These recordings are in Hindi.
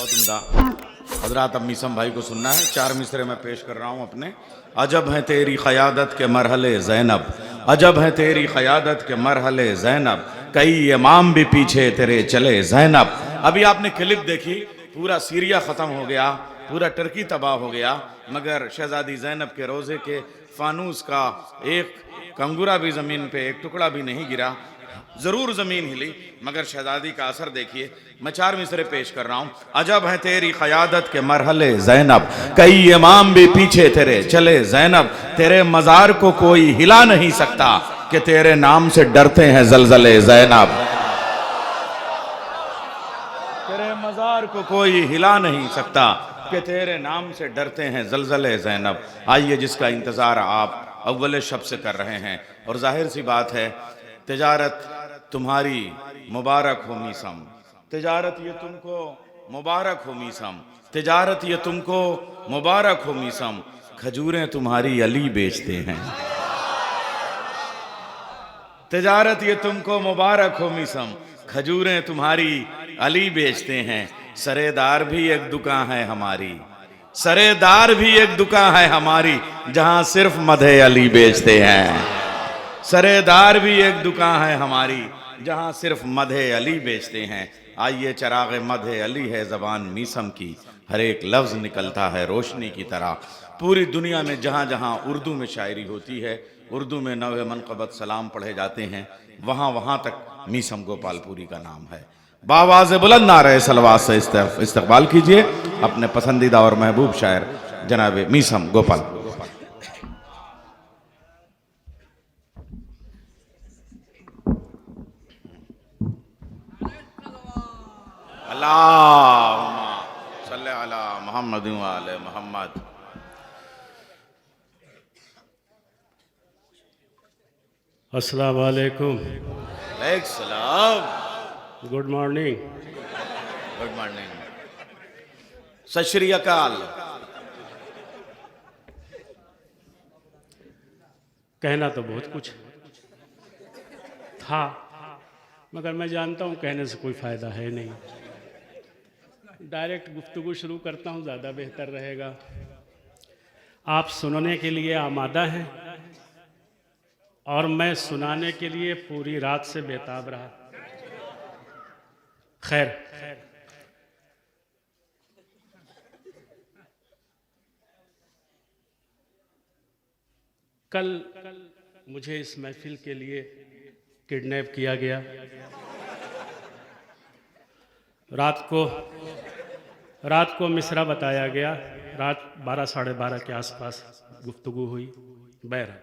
बहुत उम्दा। हजरात अब मीसम भाई को सुनना है। 4 मिसरे मैं पेश कर रहा हूँ अपने। अजब है तेरी क़यादत के मरहले ज़ैनब, अजब है तेरी क़यादत के मरहले ज़ैनब, कई इमाम भी पीछे तेरे चले ज़ैनब। अभी आपने क्लिप देखी, पूरा सीरिया ख़त्म हो गया, पूरा टर्की तबाह हो गया, मगर शहज़ादी ज़ैनब के रोज़े के फानूस का एक कंगूरा भी ज़मीन पे, एक टुकड़ा भी नहीं गिरा। ज़रूर ज़मीन हिली, मगर शहज़ादी का असर देखिए। मैं 4 मिसरे पेश कर रहा हूँ। अजब है तेरी क़यादत के मरहले ज़ैनब, कई इमाम भी पीछे तेरे चले ज़ैनब, तेरे मज़ार को कोई हिला नहीं सकता कि तेरे नाम से डरते हैं ज़लज़ले ज़ैनब। तेरे मज़ार को कोई हिला नहीं सकता कि तेरे नाम से डरते हैं ज़लज़ले ज़ैनब। आइए, जिसका इंतज़ार आप अव्वल शब से कर रहे हैं, और जाहिर सी बात है, तिजारत तुम्हारी मुबारक हो मीसम, तिजारत ये तुमको मुबारक हो मीसम, तिजारत ये तुमको मुबारक हो मीसम, खजूरें तुम्हारी अली बेचते हैं। तिजारत ये तुमको मुबारक हो मीसम, खजूरें तुम्हारी अली बेचते हैं। सरेदार भी एक दुकान है हमारी, सरेदार भी एक दुकान है हमारी, जहां सिर्फ मधे अली बेचते हैं। सरेदार भी एक दुकान है हमारी, जहां सिर्फ मधे अली बेचते हैं। आइए, चराग मधे अली है ज़बान मीसम की, हर एक लफ्ज़ निकलता है रोशनी की तरह। पूरी दुनिया में जहां जहां उर्दू में शायरी होती है, उर्दू में नवे मनक़बत सलाम पढ़े जाते हैं, वहां वहां तक मीसम गोपालपुरी का नाम है। बावाज़ बुलंद नारे सलवात से इस्तक़बाल कीजिए अपने पसंदीदा और महबूब शायर जनाब मीसम गोपाल। अल्लाहुम्मा सल्ले अला मुहम्मद व आले मुहम्मद। अस्सलाम वालेकुम। वालेकुम सलाम। Good morning. Good morning. सत श्री अकाल। कहना तो बहुत कुछ था, मगर मैं जानता हूँ कहने से कोई फ़ायदा है नहीं। डायरेक्ट गुफ्तगू शुरू करता हूँ, ज़्यादा बेहतर रहेगा। आप सुनने के लिए आमादा हैं और मैं सुनाने के लिए पूरी रात से बेताब रहा। खैर, कल मुझे इस महफिल के लिए किडनैप किया गया। रात को मिसरा बताया गया। रात 12 साढ़े 12 के आसपास गुफ्तगू हुई। बहरहाल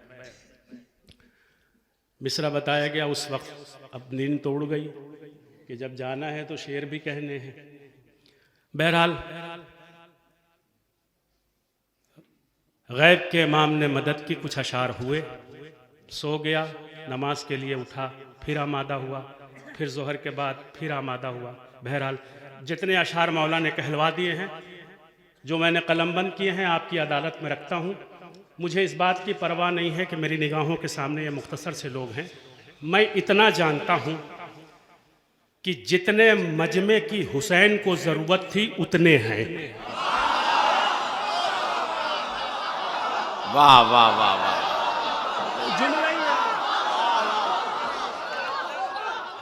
मिसरा बताया गया। उस वक्त अब नींद तोड़ गई कि जब जाना है तो शेर भी कहने हैं। बहरहाल गैब के इमाम ने मदद की, कुछ अशार हुए, सो गया। नमाज के लिए उठा, फिर आमादा हुआ, फिर ज़ोहर के बाद फिर आमादा हुआ। बहरहाल जितने अशार मौला ने कहलवा दिए हैं, जो मैंने कलमबंद किए हैं, आपकी अदालत में रखता हूँ। मुझे इस बात की परवाह नहीं है कि मेरी निगाहों के सामने ये मुख्तसर से लोग हैं। मैं इतना जानता हूँ कि जितने मजमे की हुसैन को ज़रूरत थी उतने हैं। वाह वाह वाह वाह।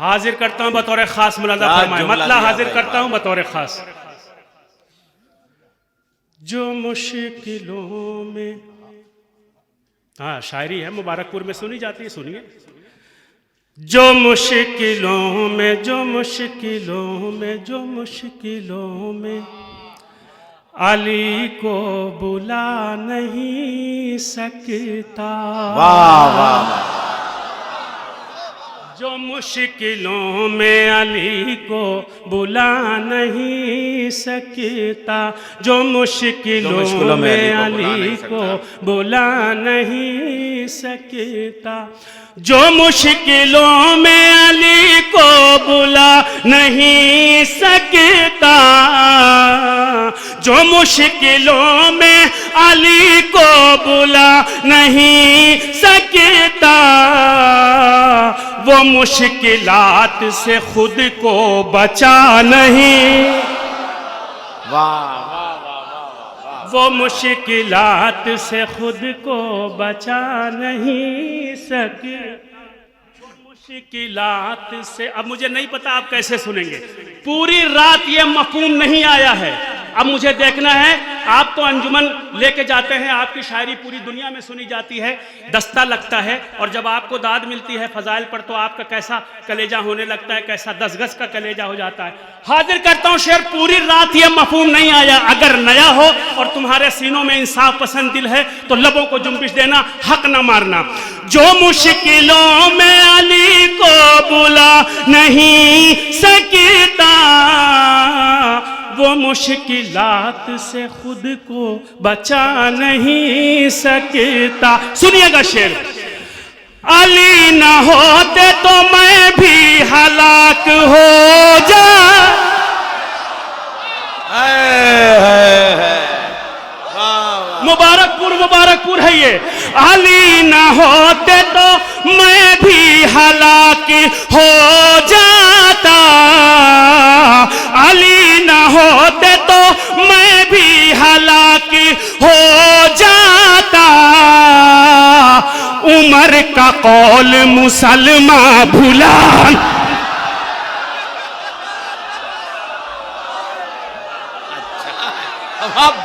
हाजिर करता हूं बतौर खास, मुलाजा फरमाए। मतलब हाजिर करता हूं बतौर खास। जो मुश्किलों में, हाँ शायरी है, मुबारकपुर में सुनी जाती है, सुनिए। जो मुश्किलों में, जो मुश्किलों में, जो मुश्किलों में अली को बुला नहीं सकता। वाह वाह। जो मुश्किलों में अली को बुला नहीं सकता, जो मुश्किलों में अली को बुला नहीं सकता, जो मुश्किलों में अली को बुला नहीं सकता, जो मुश्किलों में अली को बुला नहीं सकता, वो मुश्किलात से खुद को बचा नहीं। वाह वाह वाह। वो मुश्किलात से खुद को बचा नहीं सके, मुश्किलात से। अब मुझे नहीं पता आप कैसे सुनेंगे, पूरी रात ये मफहूम नहीं आया है। अब मुझे देखना है, आप तो अंजुमन लेके जाते हैं, आपकी शायरी पूरी दुनिया में सुनी जाती है, दस्ता लगता है, और जब आपको दाद मिलती है फजाइल पर तो आपका कैसा कलेजा होने लगता है, कैसा 10 गज का कलेजा हो जाता है। हाजिर करता हूं शेर, पूरी रात ये मफहूम नहीं आया। अगर नया हो और तुम्हारे सीनों में इंसाफ पसंद दिल है तो लबों को जुम्बिश देना, हक ना मारना। जो मुश्किलों में अली को बुला नहीं सकता, वो मुश्किलात से खुद को बचा नहीं सकता। सुनिएगा शेर, अली न होते तो मैं भी हलाक हो जा। मुबारकपुर मुबारकपुर है ये। अली न होते तो मैं भी हलाक हो जाता, अली न होते तो मैं भी हलाक हो जाता। उमर का कौल मुसलमान भुला।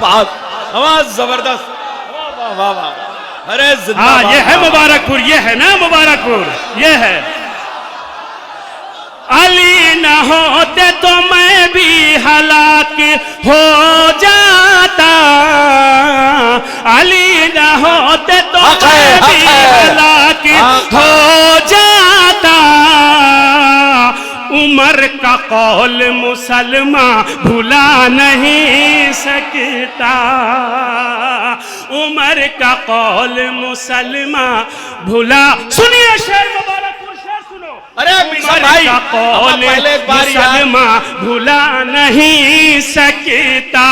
बात जबरदस्त, वाह वाह वाह। अरे हाँ, ये है मुबारकपुर, ये है ना मुबारकपुर, ये है। अली न होते तो मैं भी हलाक हो जाता, अली न होते तो मैं भी हलाक हो जाता। उमर का कौल मुसलमान भुला नहीं सकता, उमर का कौल मुसलमान भुला। सुनिए शेर मुबारकपुर, शेर सुनो। अरे उमर का कौल मुसलमान भुला नहीं सकता,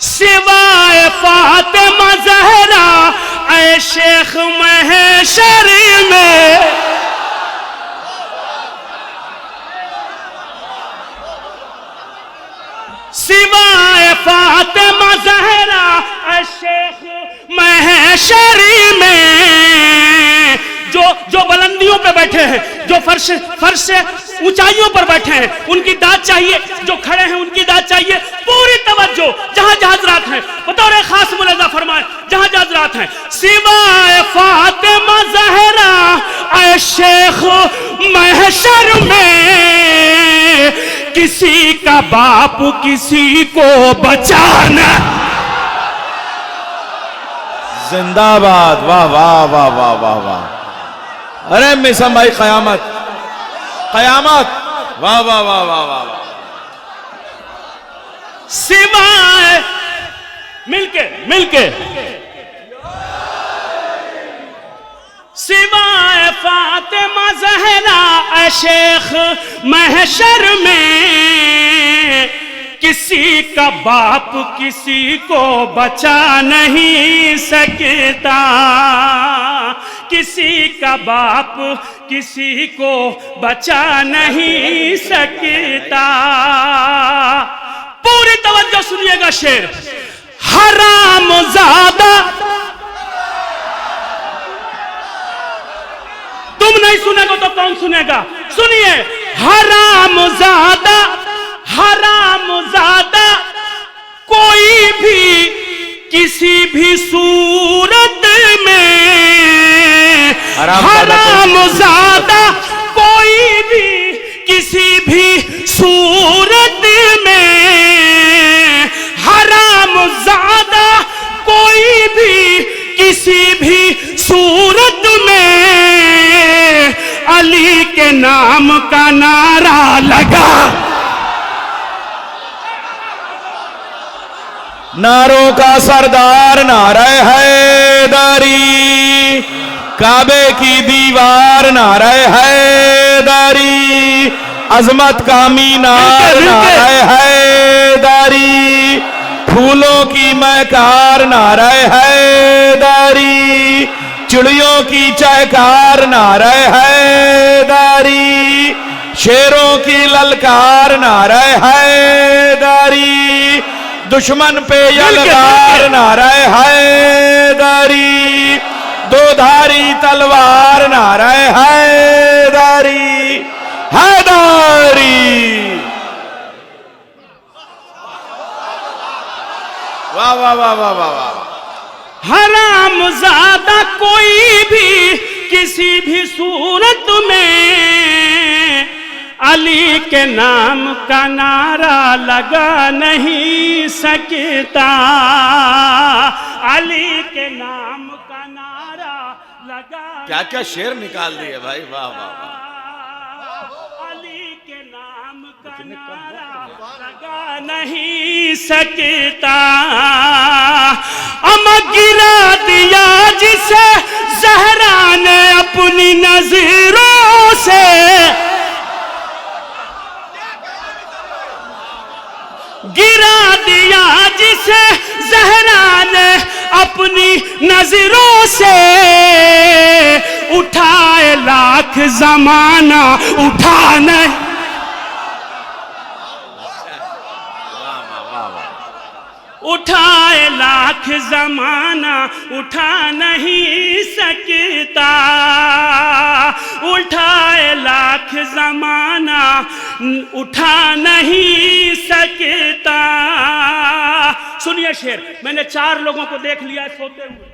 सिवाय फातिमा ज़हरा ऐ शेख महशर में। सिवाय फातिमा ज़हरा शेख महशर में, जो बुलंदियों पे बैठे हैं, जो फर्श से ऊंचाइयों पर बैठे हैं, उनकी दाद चाहिए। जो खड़े हैं उनकी दाद चाहिए। पूरी तवज्जो, जहां जहां हज़रात हैं बतौर खास मुलाजा फरमाए, जहां जहां हज़रात हैं। सिवाय फातिमा ज़हरा ऐ शेख महशर में, किसी का बाप किसी को बचाना। जिंदाबाद, वाह वाह वाह वाह वाह वाह। अरे मिसम भाई, कयामत कयामत, वाह वाह वाह वाह वाह वाह। सिवाय मिलके मिलके, सिवाय फातिमा ज़हरा शेख महशर में, किसी का बाप किसी को बचा नहीं सकता, किसी का बाप किसी को बचा नहीं सकता। पूरी तवज्जो सुनिएगा शेर, हराम ज़ादा। तुम नहीं सुनेगा तो कौन सुनेगा? सुनिए, हराम ज़ादा, हराम ज़ादा कोई भी किसी भी सूरत में, हराम ज़ादा कोई भी किसी भी सूरत में, हराम ज़ादा कोई भी किसी भी सूरत में, अली के नाम का नारा लगा। नारों का सरदार नारे हैदरी, काबे की दीवार नारे हैदरी, अजमत का मीनार नारे हैदरी, फूलों की महकार नारे हैदरी, चिड़ियों की चहकार नारे हैदरी, शेरों की ललकार नारे हैदरी, दुश्मन पे यलगार नाराए हैदरी, दो धारी तलवार नाराए हैदरी हैदरी। वाह वाह वाह वाह वाह वाह। हरामज़ादा कोई भी किसी भी सूरत में अली के नाम का नारा लगा नहीं सकता, अली के नाम का नारा लगा। क्या क्या शेर निकाल दिए भाई, वाह वाह वाह। अली के नाम का नारा लगा नहीं सकता, गिरा दिया जिसे ज़हरा ने अपनी नज़रों से, गिरा दिया जिसे ज़हरा ने अपनी नज़रों से, उठाए लाख ज़माना उठा नहीं, उठाए लाख ज़माना उठा नहीं सकता, उठाए लाख ज़माना उठा नहीं सकता। सुनिए शेर, मैंने 4 लोगों को देख लिया सोते हुए।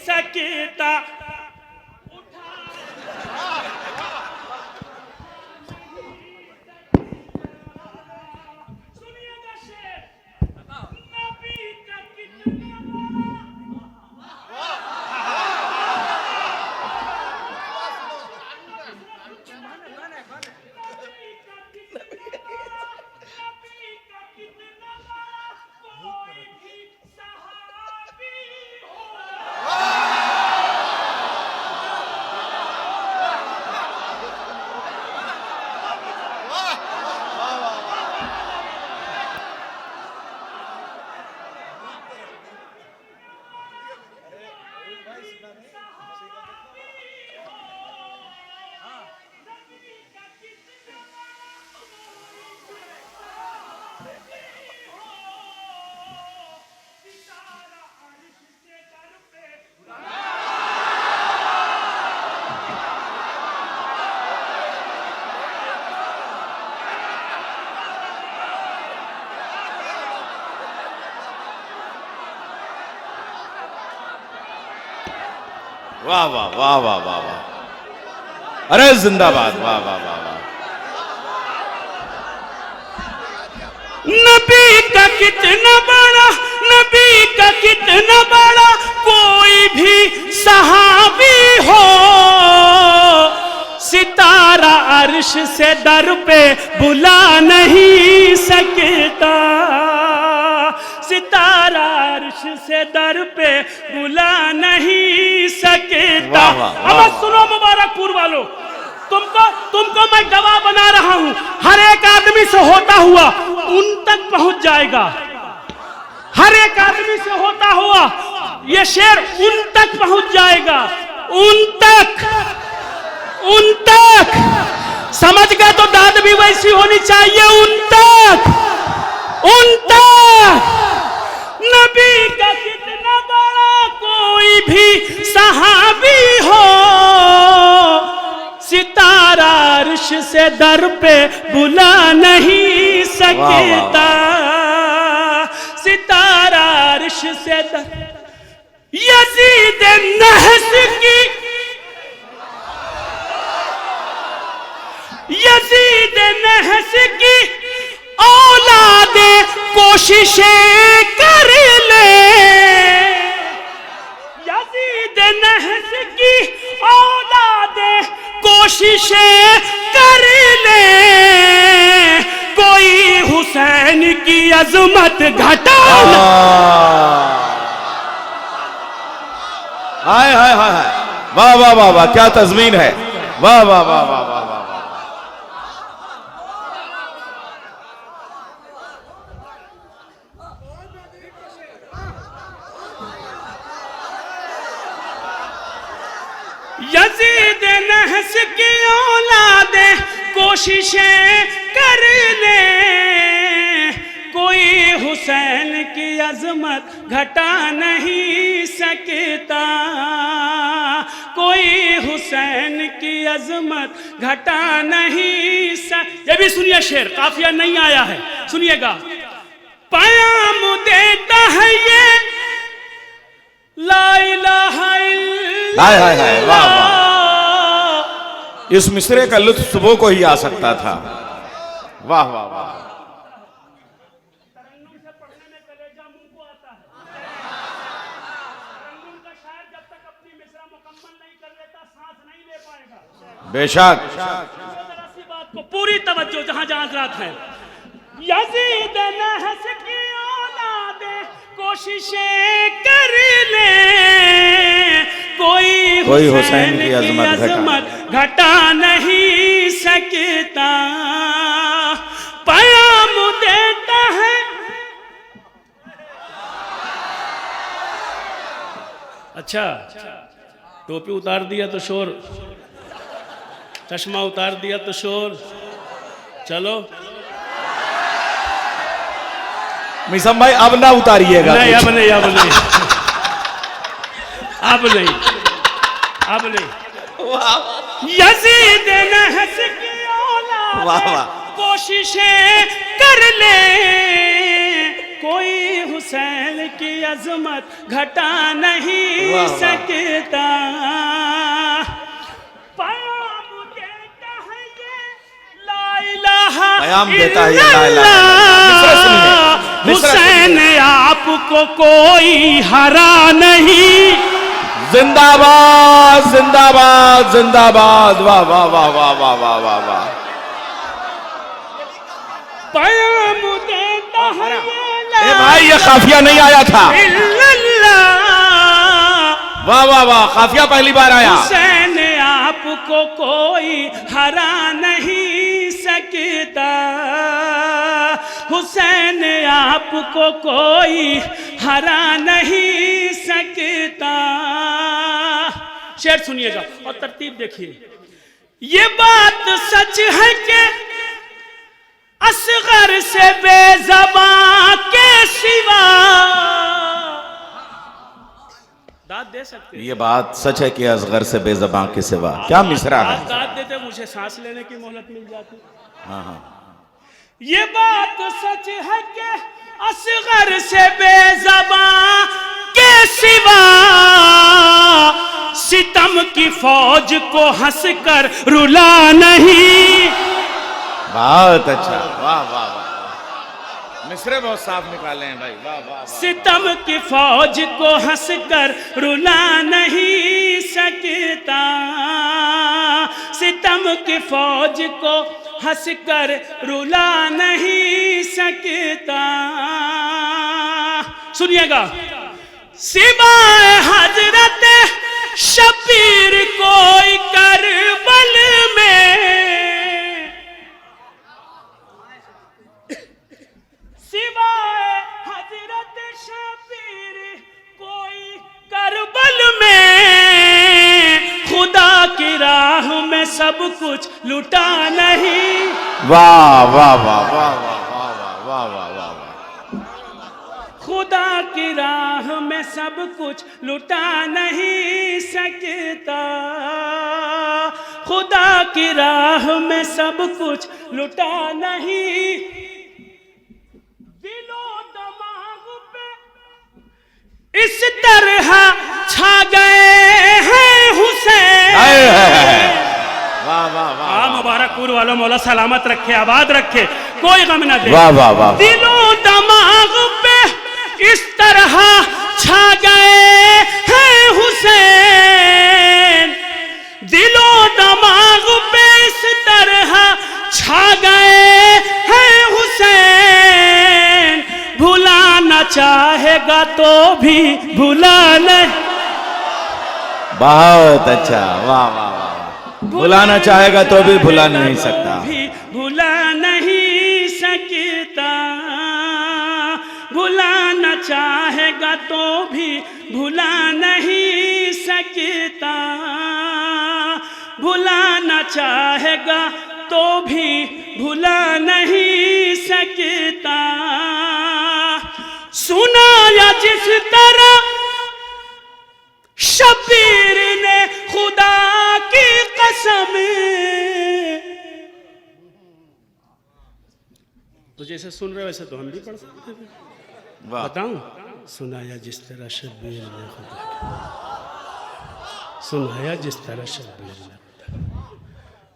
सकता सुनिएगा शेर, नबी का कितना वाह वाह वाह वाह वाह वाह, अरे जिंदाबाद, वाह वाह वाह वाह। नबी का कितना बड़ा, नबी का कितना बड़ा कोई भी सहाबी हो, सितारा अर्श से दर पे बुला नहीं सकता, सितारा अर्श से दर पे बुला नहीं सकता। अब सुनो मुबारकपुर वालों, तुमको मैं गवाह बना रहा हूं, हर एक आदमी से होता हुआ उन तक पहुंच जाएगा, हर एक आदमी से होता हुआ ये शेर उन तक पहुंच जाएगा, उन तक, उन तक। समझ गए तो दाद भी वैसी होनी चाहिए, उन तक, उन तक। नबी का कितना बड़ा कोई भी सहाबी हो, सितारा अर्श से दर पे बुला नहीं सकता, सितारा अर्श से दर। यजीद नहस की, यजीद नहस की औलादे कोशिशें कर ले, यजीद नहस की औलादे कोशिशें कर ले, कोई हुसैन की अजमत घटा। हाय हाय हाय हाय, वाह वाह वाह वाह, क्या तज़मीन है, वाह वाह वाह वाह वाह वाह। यजीद नहस की औलादे कोशिशें कर ले, कोई हुसैन की अजमत घटा नहीं सकता, कोई हुसैन की अजमत घटा नहीं ये भी सुनिए शेर, काफिया नहीं आया है, सुनिएगा। पयाम देता है ये ला इलाहा हाय हाय हाय, वाह वाह। इस मिसरे का लुत्फ सुबह को ही आ सकता था, वाह वाह वाह। तरन्नुम से पढ़ने में कलेजा मुंह को आता है। तरन्नुम का शायर जब तक अपनी मिसरा मुकम्मल नहीं कर लेता सांस नहीं ले पाएगा। बेशक। जरा सी बात को पूरी तवज्जो, जहां जहां हज़रात हैं। यज़ीद नहस की औलादे कोशिशें कर ले, कोई हुसैन की अजमत घटा नहीं सकता, पयाम देता है। अच्छा, टोपी उतार दिया तो शोर, चश्मा उतार दिया तो शोर, चलो मिसम भाई अब ना उतारिएगा। नहीं अब नहीं, अब नहीं, अब नहीं, अब नहीं। यज़ीद नहस की औलाद कोशिशें कर ले, कोई हुसैन की अजमत घटा नहीं सकता, पयाम देता है ये ला इलाहा इल्लल्लाह, हुसैन आपको कोई हरा नहीं। जिंदाबाद जिंदाबाद जिंदाबाद, वाह वाह वाह वाह वाह वाह वाह वाह। पयाम देता है ए भाई, ये काफिया नहीं आया था, वाह वाह वाह, काफिया पहली बार आया। हुसैन आपको कोई हरा नहीं सकता, हुसैन आपको कोई हरा नहीं सकता। शेर सुनिएगा और तरतीब देखिए। ये बात सच है कि असगर से बेज़बां के सिवा, दाद दे सकते, ये बात सच है कि असगर से बेज़बां के सिवा, क्या मिसरा है। दाद देते मुझे सांस लेने की मोहलत मिल जाती। हाँ हाँ, ये बात सच है कि असगर से बेज़बां के सिवा, सितम की फौज को हंसकर रुला नहीं। बहुत अच्छा, वाह वाह वाह, मिसरे बहुत साफ निकाले हैं भाई, वाह वाह। सितम की फौज को हंसकर रुला नहीं सकता, सितम की फौज को हंसकर रुला नहीं सकता। सुनिएगा। सिवाय हजरत शबीर कोई करबल में, सिवाय हजरत शबीर कोई करबल में, खुदा की राह में सब कुछ लुटा नहीं। वाह वाह वाह वाह वाह वाह वाह वाह वाह, खुदा की राह में सब कुछ लुटा नहीं सकता, खुदा की राह में सब कुछ लुटा नहीं। दिलो दिमाग पे इस तरह छा गए हैं हुसैन। वाह वाह वाह, मुबारकपुर वालों मौला सलामत रखे, आबाद रखे, कोई गम ना दे। वाह वाह वाह, दिलो दिमाग पे इस तरह छा गए हैं हुसैन, दिलो दिमाग पे इस तरह छा गए हैं हुसैन, भुलाना चाहेगा तो भी भुला नहीं। बहुत अच्छा, वाह वाह वाह। भुलाना चाहेगा तो भी भुला नहीं सकता, भी भुला नहीं सकता, भुलाना चाहेगा तो भी भुला नहीं सकता, भुलाना चाहेगा तो भी भुला नहीं सकता। सुनाया जिस तरह शबीर ने खुदा की कसम, तो जैसे सुन रहे हो वैसे तो हम भी पढ़ सकते हैं। वाह। बताऊं? सुनाया जिस तरह शबीर ने खुदा की, सुनाया जिस तरह शबीर ने खुदा,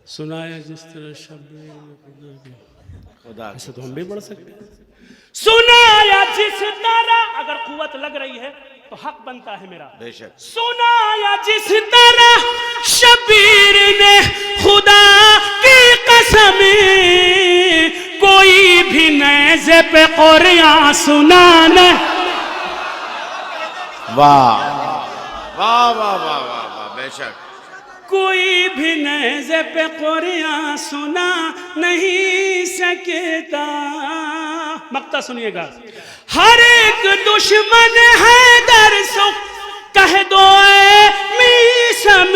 सुनाया जिस तरह शबीर ने खुदा की, खुदा ऐसे तो हम भी पढ़ सकते हैं। सुनाया जिस तरह, अगर कुव्वत लग रही है तो हक बनता है मेरा। बेशक। सुनाया जिस तरह शबीर ने खुदा की कसम, कोई भी नेज़े पे कुरान सुना न। वाह वाह वाह वाह वाह वाह, बेशक। कोई भी नेज़े पे कुरान सुना नहीं सकता। मक्ता सुनिएगा। हर एक दुश्मन है दर सुख कह दो ऐ मीसम,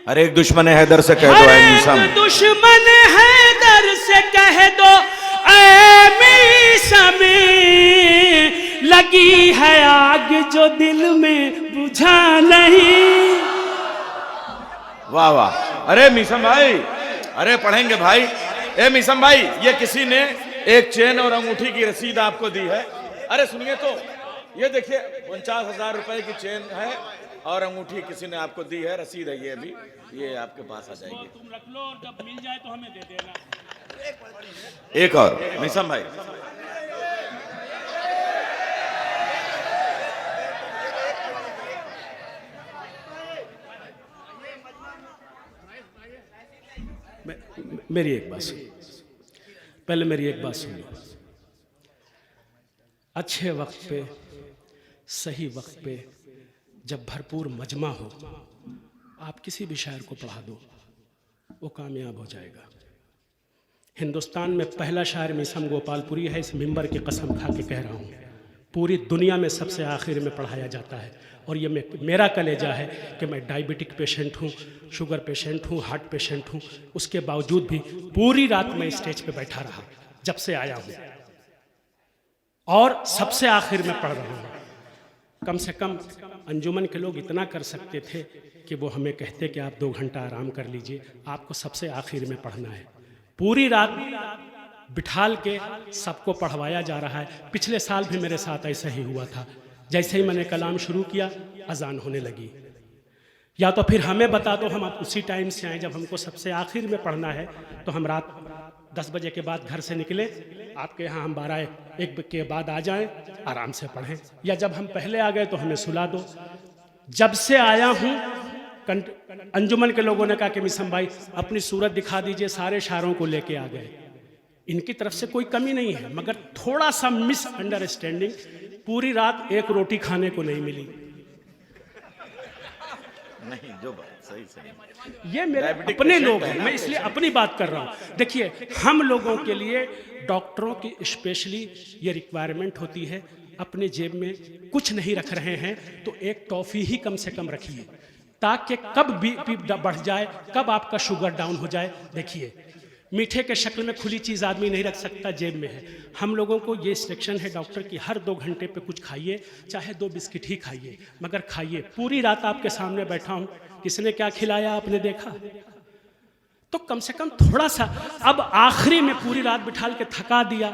हर एक दुश्मन हैदर से कह दो ऐ मीसम, दुश्मन हैदर से कह दो ऐ मीसम, लगी है आग जो दिल में बुझा नहीं। वाह वाह। अरे मीसम भाई, अरे पढ़ेंगे भाई। ए मीसम भाई, ये किसी ने एक चेन और अंगूठी की रसीद आपको दी है। अरे सुनिए तो, ये देखिए 49,000 रुपए की चेन है और अंगूठी किसी ने आपको दी है, रसीद है ये भी, ये आपके पास आ जाएगी। तुम रख लो और जब मिल जाए तो हमें दे देना। एक और मीसम भाई, मेरी एक बात सुनो, पहले मेरी एक बात सुनो। अच्छे वक्त पे, सही वक्त पे, जब भरपूर मजमा हो, आप किसी भी शायर को पढ़ा दो, वो कामयाब हो जाएगा। हिंदुस्तान में पहला शायर मीसम गोपालपुरी है, इस मिंबर की कसम खा के कह रहा हूँ। पूरी दुनिया में सबसे आखिर में पढ़ाया जाता है। और ये मेरा कलेजा है कि मैं डायबिटिक पेशेंट हूँ, शुगर पेशेंट हूँ, हार्ट पेशेंट हूँ, उसके बावजूद भी पूरी रात मैं स्टेज पे बैठा रहा जब से आया हूँ, और सबसे आखिर में पढ़ रहा हूँ। कम से कम अंजुमन के लोग इतना कर सकते थे कि वो हमें कहते कि आप 2 घंटा आराम कर लीजिए, आपको सबसे आखिर में पढ़ना है। पूरी रात बिठाल के सबको पढ़वाया जा रहा है। पिछले साल भी मेरे साथ ऐसा ही हुआ था। जैसे ही मैंने कलाम शुरू किया, अजान होने लगी। या तो फिर हमें बता दो, हम उसी टाइम से आए। जब हमको सबसे आखिर में पढ़ना है तो हम रात 10 बजे के बाद घर से निकले, आपके यहाँ हम 12-1 के बाद आ जाएं, आराम से पढ़ें। या जब हम पहले आ गए तो हमें सुला दो। जब से आया हूँ, अंजुमन के लोगों ने कहा कि मीसम भाई अपनी सूरत दिखा दीजिए, सारे शायरों को लेके आ गए। इनकी तरफ से कोई कमी नहीं है, मगर थोड़ा सा मिसअंडरस्टैंडिंग, पूरी रात एक रोटी खाने को नहीं मिली। नहीं, जो बात सही सही। ये मेरे अपने लोग हैं, मैं इसलिए अपनी बात कर रहा हूँ। देखिए, हम लोगों के लिए डॉक्टरों की स्पेशली ये रिक्वायरमेंट होती है, अपने जेब में कुछ नहीं रख रहे हैं तो एक टॉफ़ी ही कम से कम रखिए, ताकि कब बीपी बढ़ जाए, कब आपका शुगर डाउन हो जाए। देखिए, मीठे के शक्ल में खुली चीज़ आदमी नहीं रख सकता, जेब में है। हम लोगों को ये इंस्ट्रक्शन है डॉक्टर की, हर 2 घंटे पे कुछ खाइए, चाहे 2 बिस्किट ही खाइए, मगर खाइए। पूरी रात आपके सामने बैठा हूँ, किसने क्या खिलाया आपने देखा? तो कम से कम थोड़ा सा। अब आखिरी में पूरी रात बिठाल के थका दिया,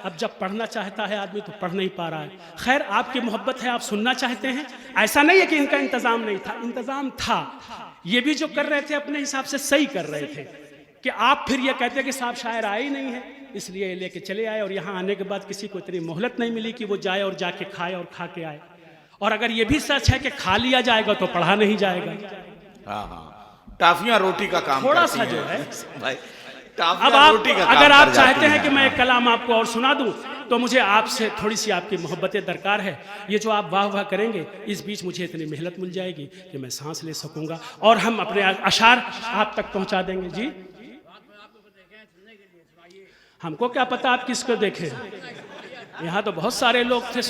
अब जब पढ़ना चाहता है आदमी तो पढ़ नहीं पा रहा है। खैर, आपकी मोहब्बत है, आप सुनना चाहते हैं। ऐसा नहीं है कि इनका इंतज़ाम नहीं था, इंतज़ाम था। ये भी जो कर रहे थे अपने हिसाब से सही कर रहे थे, कि आप फिर ये कहते कि साहब शायर आए ही नहीं है, इसलिए ये लेके चले आए। और यहाँ आने के बाद किसी को इतनी मोहलत नहीं मिली कि वो जाए और जाके खाए और खा के आए। और अगर ये भी सच है कि खा लिया जाएगा तो पढ़ा नहीं जाएगा। हाँ हाँ, टाफियां रोटी का काम थोड़ा करती सा हैं। जो है भाई, अब टाफियां आप रोटी का काम अगर आप कर चाहते जाती हैं कि मैं एक कलाम आपको और सुना दूं, तो मुझे आपसे थोड़ी सी आपकी मोहब्बतें दरकार है। ये जो आप वाह वाह करेंगे, इस बीच मुझे इतनी मेहनत मिल जाएगी कि मैं सांस ले सकूंगा और हम अपने अशार आप तक पहुंचा देंगे। जी, हमको क्या पता आप किसको देखे, यहाँ तो बहुत सारे लोग थे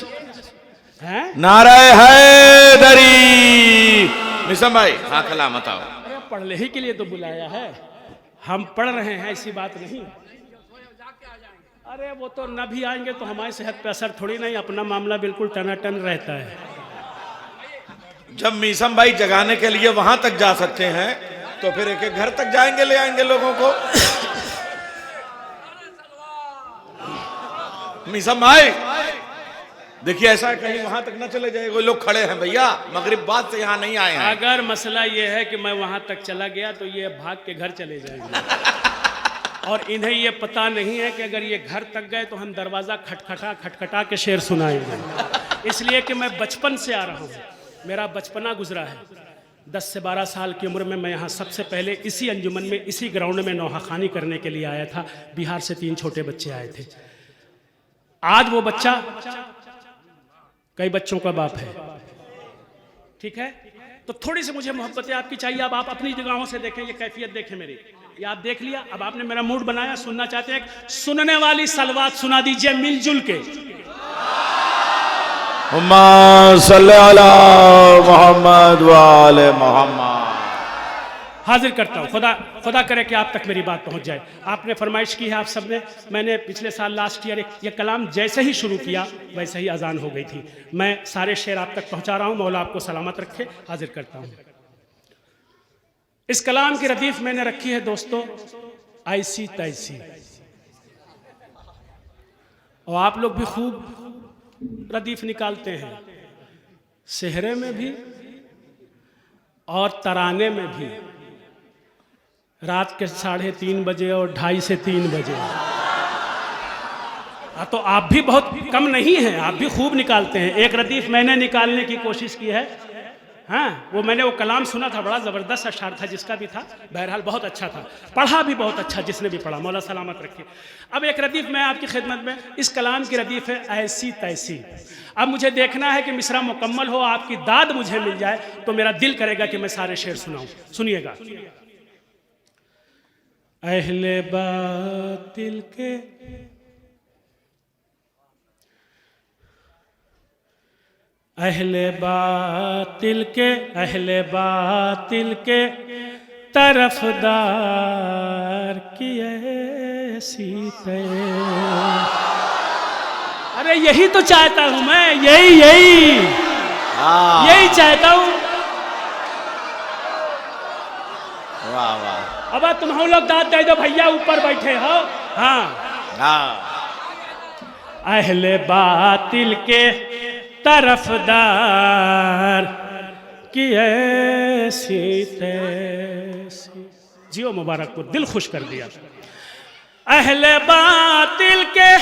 हैं। नारे हैदरी। मिसम भाई, हाँ कलाम बताओ। अरे पढ़ने ही के लिए तो बुलाया है, हम पढ़ रहे हैं, ऐसी बात नहीं। अरे वो तो न भी आएंगे तो हमारी सेहत पे असर थोड़ी नहीं, अपना मामला बिल्कुल टनाटन रहता है। जब मीसम भाई जगाने के लिए वहां तक जा सकते हैं तो फिर एक एक घर तक जाएंगे, ले आएंगे लोगों को। मीसम भाई देखिए, ऐसा कहीं वहां तक ना चले जाए, वो लोग खड़े हैं भैया, मगरिब बाद से यहाँ नहीं आए हैं। अगर मसला ये है कि मैं वहां तक चला गया तो ये भाग के घर चले जाएंगे और इन्हें ये पता नहीं है कि अगर ये घर तक गए तो हम दरवाज़ा खटखटा के शेर सुनाएंगे। इसलिए कि मैं बचपन से आ रहा हूँ, मेरा बचपना गुजरा है। 10 से 12 साल की उम्र में मैं यहाँ सबसे पहले इसी अंजुमन में, इसी ग्राउंड में नौहाखानी करने के लिए आया था। बिहार से 3 छोटे बच्चे आए थे। आज वो बच्चा कई बच्चों का बाप है, ठीक है। तो थोड़ी सी मुझे मोहब्बतें आपकी चाहिए। अब आप अपनी जगहों से देखें, ये कैफियत देखें मेरी, ये आप देख लिया। अब आपने मेरा मूड बनाया, सुनना चाहते हैं, सुनने वाली सलवात सुना दीजिए मिलजुल के। हुम्मा सल्ले अला मोहम्मद व आले मोहम्मद। हाजिर करता हूँ, खुदा करे कि आप तक मेरी बात पहुँच जाए। आपने फरमाइश की है आप सब ने, मैंने पिछले साल लास्ट ईयर ये कलाम जैसे ही शुरू किया वैसे ही अजान हो गई थी। मैं सारे शेर आप तक पहुँचा रहा हूँ, मौला आपको सलामत रखे। हाजिर करता हूँ। इस कलाम की रदीफ मैंने रखी है दोस्तों, ऐसी तैसी, और आप लोग भी खूब रदीफ निकालते हैं, सेहरे में भी और तराने में भी, रात के 3:30 बजे और 2:30 से 3 बजे। तो आप भी बहुत कम नहीं हैं, आप भी खूब निकालते हैं। एक रदीफ मैंने निकालने की कोशिश की है, हाँ, वो मैंने वो कलाम सुना था, बड़ा ज़बरदस्त अशार था जिसका भी था, बहरहाल बहुत अच्छा था, पढ़ा भी बहुत अच्छा जिसने भी पढ़ा, मौला सलामत रखे। अब एक रदीफ मैं आपकी खिदमत में, इस कलाम की रदीफ है ऐसी तैसी। अब मुझे देखना है कि मिसरा मुकम्मल हो, आपकी दाद मुझे मिल जाए तो मेरा दिल करेगा कि मैं सारे शेर सुनाऊं। सुनिएगा। अहले बातिल के तरफदार की ऐसी अरे यही तो चाहता हूं मैं, यही चाहता हूं। वाह वाह। अब तुम हम लोग दाद दे दो भैया, ऊपर बैठे हो। हाँ, अहले बातिल के तरफदार की ऐसी तैसी। जियो मुबारकपुर, दिल खुश कर दिया। अहले बातिल के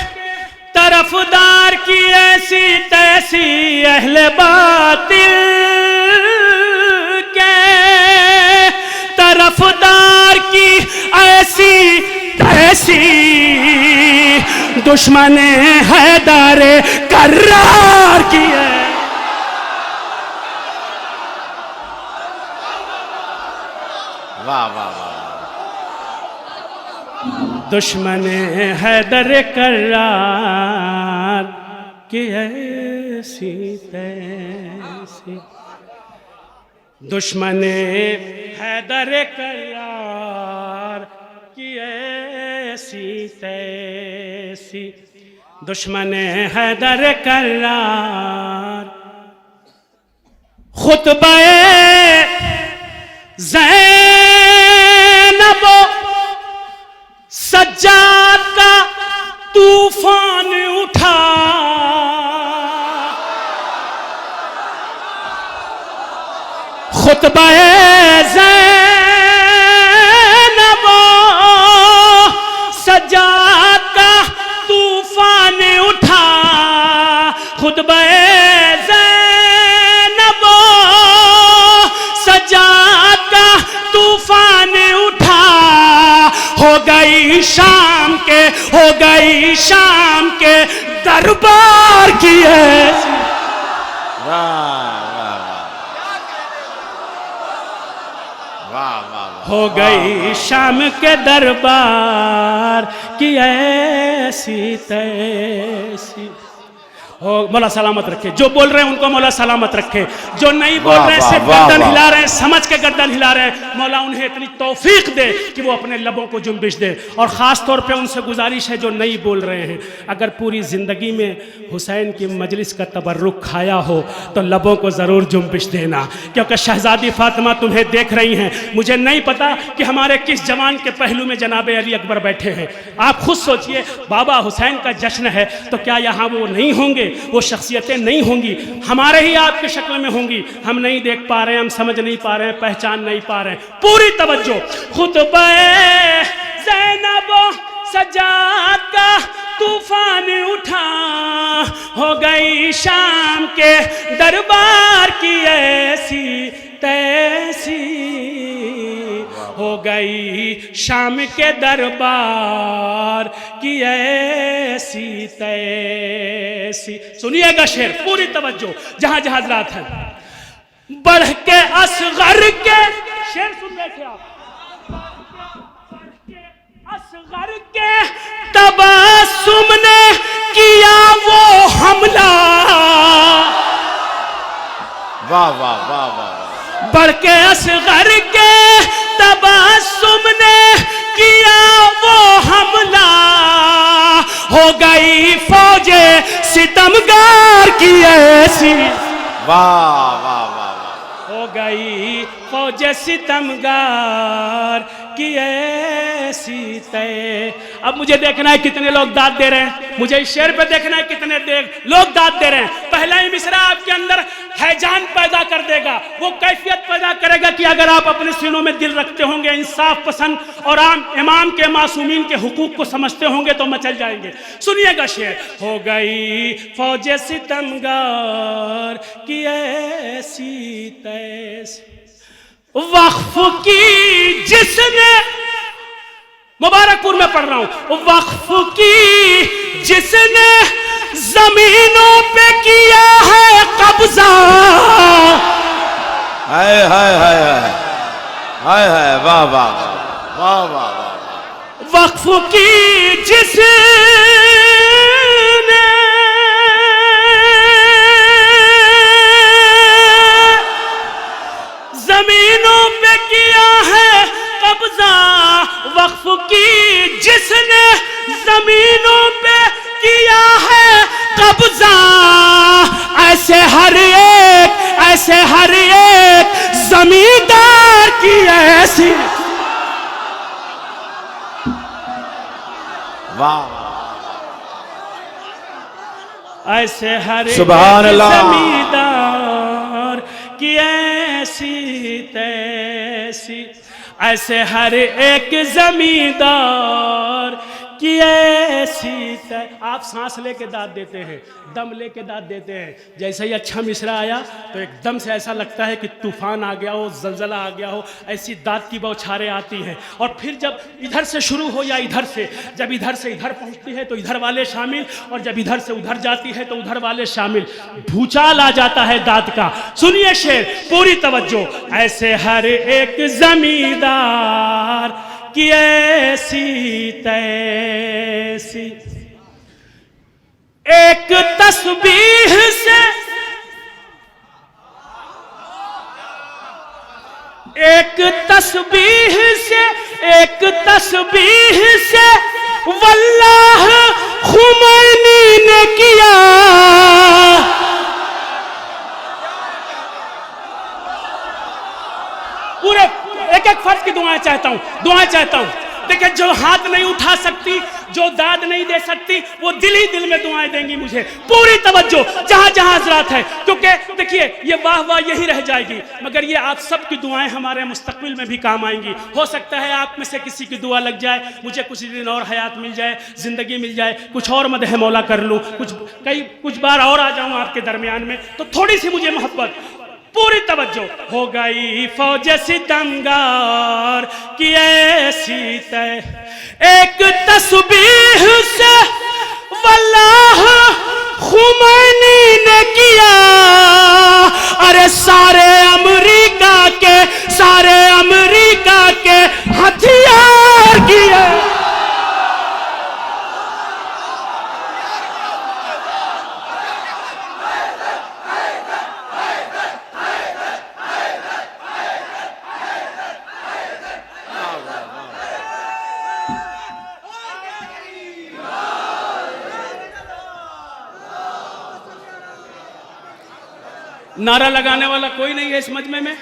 तरफदार की ऐसी तैसी, अहले बातिल के तरफदार की ऐसी तैसी, दुश्मन हैदर करार की है। वाह वाह वाह। दुश्मन हैदर करार की ऐसी तैसी, दुश्मन हैदर करार की ऐसी तैसी, दुश्मन हैदर करार। खुतबे ज़ैनब सज्जाद का तूफान उठा, खुतबे ज़ैनब सज्जाद का तूफान उठा, खुतबे ज़ैनब सज्जाद का तूफान उठा, हो गई शाम के, हो गई शाम के दरबार की ऐसी। हो गई शाम के दरबार की ऐसी तैसी। हो मौला सलामत रखे, जो बोल रहे हैं उनको मौला सलामत रखे, जो नहीं बोल रहे हैं सिर्फ गर्दन हिला रहे हैं, समझ के गर्दन हिला रहे हैं, मौला उन्हें इतनी तौफीक दे कि वो अपने लबों को जुम्बिश दे। और ख़ास तौर पे उनसे गुजारिश है जो नहीं बोल रहे हैं, अगर पूरी ज़िंदगी में हुसैन की मजलिस का तबर्रुक खाया हो तो लबों को ज़रूर जुम्बिश देना, क्योंकि शहज़ादी फ़ातिमा तुम्हें देख रही हैं। मुझे नहीं पता कि हमारे किस जवान के पहलू में जनाब अली अकबर बैठे हैं। आप खुद सोचिए, बाबा हुसैन का जश्न है तो क्या यहाँ वो नहीं होंगे, वो शख्सियतें नहीं होंगी, हमारे ही आपकी शक्ल में होंगी। हम नहीं देख पा रहे हैं, हम समझ नहीं पा रहे हैं, पहचान नहीं पा रहे हैं। पूरी तवज्जो। खुतबा ज़ैनब सजाद का तूफान उठा, हो गई शाम के दरबार की ऐसी तैसी। हो गई शाम के दरबार की ऐसी तैसी। सुनिएगा शेर, पूरी तवज्जो, जहां जहां हज़रात हैं। बढ़ के असगर के, शेर सुन रहे थे आप, असगर के तबस्सुम ने किया वो हमला। वाह वाह वाह वाह। बढ़ के असगर के तबस्सुम ने किया वो हमला, हो गई फौजे सितमगार की ऐसी। वाह वाह वाह। हो गई फौजे सितमगार की ऐसी तय। अब मुझे देखना है कितने लोग दाद दे रहे हैं, मुझे इस शेर पे देखना है कितने लोग दाद दे रहे हैं। पहला ही मिसरा आपके अंदर हैजान पैदा कर देगा, वो कैफियत पैदा करेगा कि अगर आप अपने सीनों में दिल रखते होंगे, इंसाफ पसंद और आम इमाम के मासूमीन के हुकूक को समझते होंगे तो मचल जाएंगे। सुनिएगा शेर। हो गई फौजे सितमगार की ऐसी तैसी, वक्फ की जिसने, मुबारकपुर में पढ़ रहा हूं, वक्फ की जिसने जमीनों पे किया है कब्जा। हाय हाय हाय हाय हाय हाय। वाह वाह वाह वाह वाह। वक्फ की जिसने जमीनों पे किया है कब्जा, वक्फ की जिसने जमीनों पे किया है कब्जा, ऐसे हर एक जमींदार की ऐसी। वाह। ऐसे हर एक सुभान अल्लाह। जमींदार की ऐसी तैसी, ऐसे हर एक जमींदार की ऐसी आप सांस लेके दाद देते हैं, दम लेके दाद देते हैं। जैसे ही अच्छा मिसरा आया तो एकदम से ऐसा लगता है कि तूफान आ गया हो, जलजला आ गया हो, ऐसी दाद की बौछारें आती हैं। और फिर जब इधर से शुरू हो या इधर से, जब इधर से इधर पहुंचती है तो इधर वाले शामिल, और जब इधर से उधर जाती है तो उधर वाले शामिल। भूचाल आ जाता है दाद का। सुनिए शेर, पूरी तवज्जो। ऐसे हर एक जमींदार की ऐसी तैसी, एक तस्बीह से, एक तस्बीह से, एक तस्बीह से वल्लाह खुमैनी ने किया। पूरे एक एक फर्ज की दुआएं चाहता हूं। देखिए, जो हाथ नहीं उठा सकती, जो दाद नहीं दे सकती, वो दिल ही दिल में दुआएं देंगी मुझे। पूरी तवज्जो, जहां जहां हज़रात है, क्योंकि देखिए ये वाह वाह यही रह जाएगी, मगर ये आप सबकी दुआएं हमारे मुस्तकबिल में भी काम आएंगी। हो सकता है आप में से किसी की दुआ लग जाए, मुझे कुछ दिन और हयात मिल जाए, जिंदगी मिल जाए, कुछ और मदह मौला कर लूँ, कुछ बार और आ जाऊँ आपके दरमियान में, तो थोड़ी सी मुझे मोहब्बत। पूरी तवज्जो। हो गई फौज सितमगार की ऐसी तय, एक तस्बीह से वल्लाह खुमैनी ने किया, अरे सारे अमेरिका के हथियार किए। नारा लगाने वाला कोई नहीं है इस मजमे में?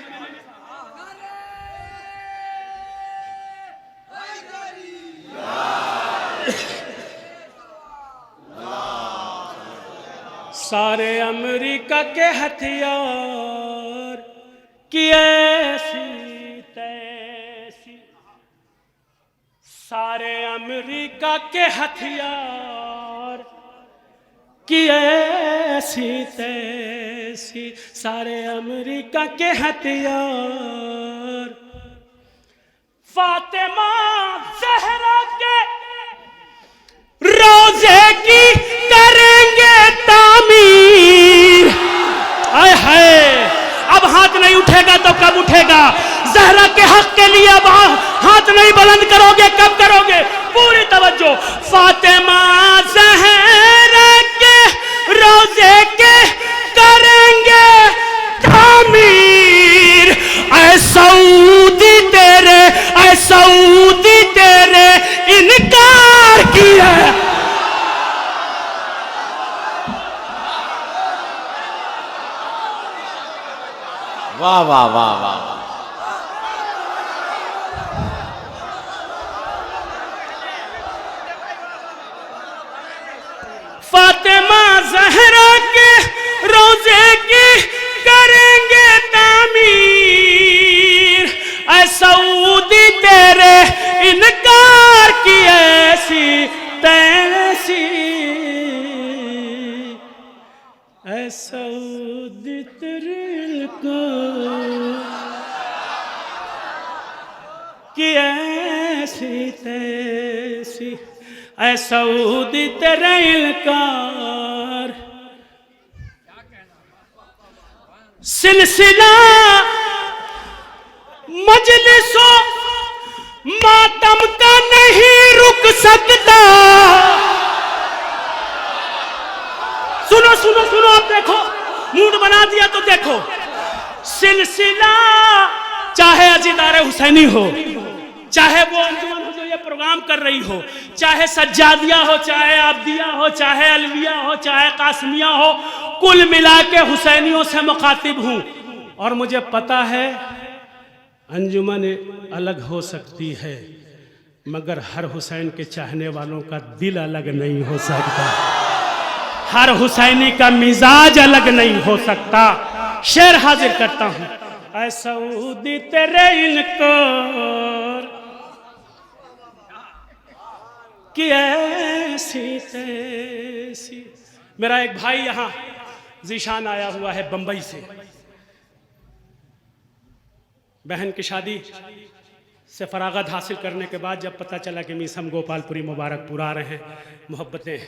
सारे अमेरिका के हथियार की ऐसी तैसी, सारे अमेरिका के हथियार की ऐसी तैसी, सारे अमेरिका के हथियार फातिमा ज़हरा के रोजे की करेंगे तामीर। आय हाय, अब हाथ नहीं उठेगा तो कब उठेगा? ज़हरा के हक के लिए अब हाथ नहीं बुलंद करोगे, कब करोगे? पूरी तवज्जो। फातिमा ज़हरा के रोजे के करेंगे तामीर। ऐ सऊदी तेरे इनकार किया। वाह वाह वाह वाह। फातिमा ज़हरा के रोजे की करेंगे तामीर। ऐ सऊदी तेरे इनकार की ऐसी तैसी, ऐ सऊदी तेरे इनकार की ऐसी तैसी, ऐ सऊदी तेरे इनकार। सिलसिला मजलिसों मातम का नहीं रुक सकता। सुनो सुनो सुनो, आप देखो, मूड बना दिया तो देखो। सिलसिला चाहे अजीदारे हुसैनी हो, चाहे वो अंजुमन हो जो ये प्रोग्राम कर रही हो, चाहे सज्जादिया हो, चाहे आबदिया हो, चाहे अलविया हो, चाहे कासमिया हो, कुल मिला के हुसैनियों से मुखातिब हूं। और मुझे पता है अंजुमन अलग हो सकती है, मगर हर हुसैन के चाहने वालों का दिल अलग नहीं हो सकता, हर हुसैनी का मिजाज अलग नहीं हो सकता। शेर हाजिर करता हूं। ऐ सऊदी तेरे इनकार कि ऐसी तैसी। मेरा एक भाई यहाँ जीशान आया हुआ है बंबई से, बहन की शादी से फरागत हासिल करने के बाद जब पता चला कि मीसम गोपालपुरी मुबारकपुर आ रहे हैं, मोहब्बतें,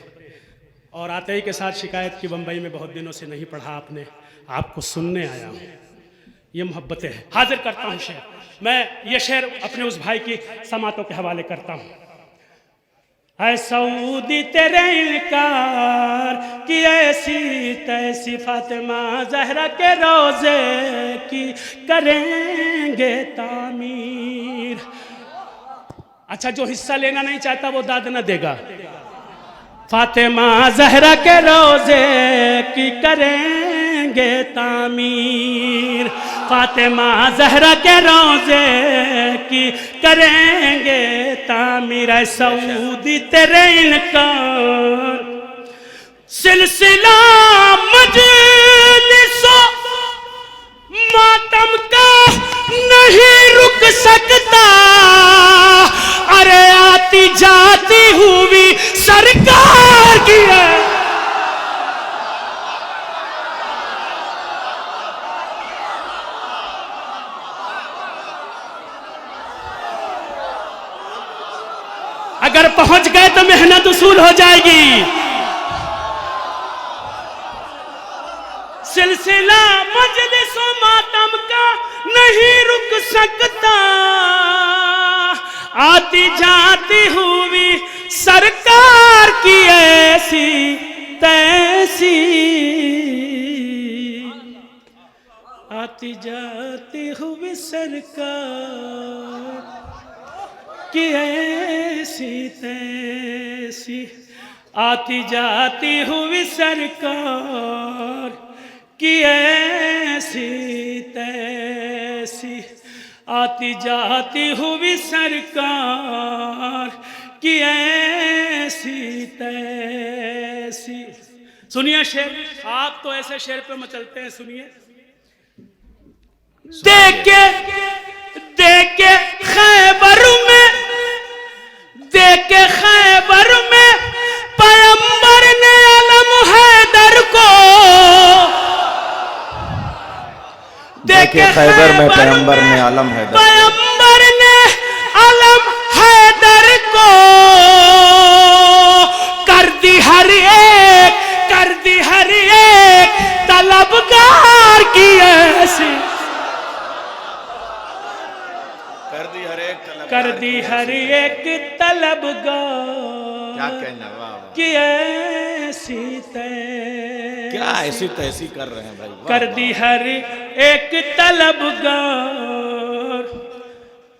और आते ही के साथ शिकायत की बंबई में बहुत दिनों से नहीं पढ़ा आपने, आपको सुनने आया हूँ। ये मोहब्बतें हैं। हाजिर करता हूँ शेर। मैं ये शेर अपने उस भाई की समातों के हवाले करता हूँ। ऐ सऊदी तेरे इनकार की ऐसी तैसी, फातिमा ज़हरा के रोज़े की करेंगे तामीर। अच्छा, जो हिस्सा लेना नहीं चाहता वो दाद न देगा। फातिमा ज़हरा के रोज़े की करेंगे तामीर, फातिमा ज़हरा के रोज़े की करेंगे तामीर। ऐ सऊदी तेरे इनकार सिलसिला मजलिसों मातम का नहीं रुक सकता। अरे आती जाती हुई सरकार की है। पहुंच गए तो मेहनत उसूल हो जाएगी। सिलसिला मजलिसो मातम का नहीं रुक सकता, आती जाती हुई सरकार की ऐसी तैसी, आती जाती हुई सरकार की ऐसी तैसी, आती जाती हुई सरकार की ऐसी तैसी, आती जाती हुई सरकार की ऐसी तैसी। सुनिए शेर, आप तो ऐसे शेर पे मचलते हैं, सुनिए। देखे देखे खैबर में, देखे खैबर में पैगंबर ने अलम हैदर को, देखे खैबर में पैगंबर ने अलम हैदर, पैगंबर ने अलम हैदर को कर दी हर एक, कर दी हर एक तलबगार की ऐसी, कर दी हर एक तलबगार, क्या कहना, वाह वाह, कि ऐसी तैसी, क्या ऐसी तैसी कर रहे हैं भाई, कर दी हर एक तलबगार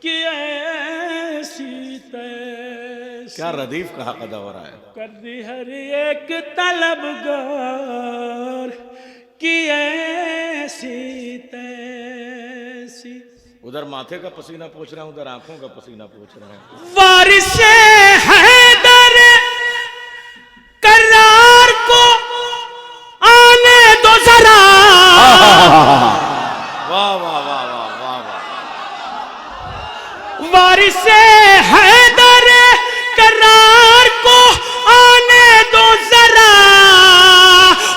कि ऐसी तैसी, क्या रदीफ कहा कदा हो रहा है, कर दी हर एक तलबगार कि ऐसी तैसी। उधर माथे का पसीना पोंछ रहे हैं, उधर आंखों का पसीना पोंछ रहे हैं। वारिसे हैदर करार को आने दो जरा, वाह वाह वाह वाह वाह वाह, वारिसे हैदर करार को आने दो जरा,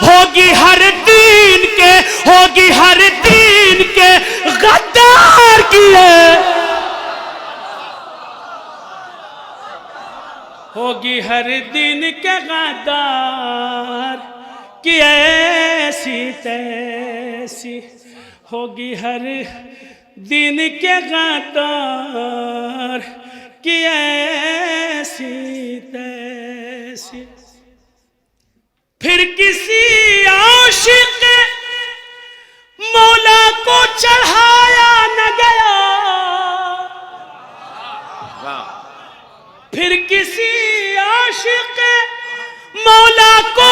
होगी हर दीन के, होगी हर दीन के गद्दार की है, होगी हर दिन के गद्दार की ऐसी तैसी, होगी हर दिन के गद्दार की ऐसी तैसी। फिर किसी आशिक मौला को चढ़ाया न गया, फिर किसी आशिक मौला को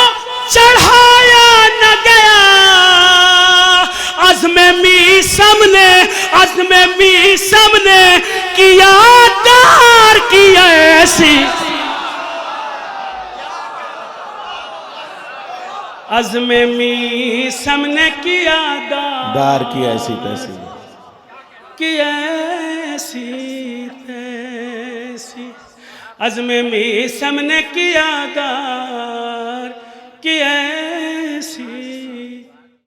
चढ़ाया न गया, अज़्म मीसम ने, अज़्म मीसम ने किया दार की ऐसी, अज़्म मीसम ने किया दार की ऐसी तैसी, कि ऐसी तैसी, अज़्म मीसम ने किया दार कि ऐसी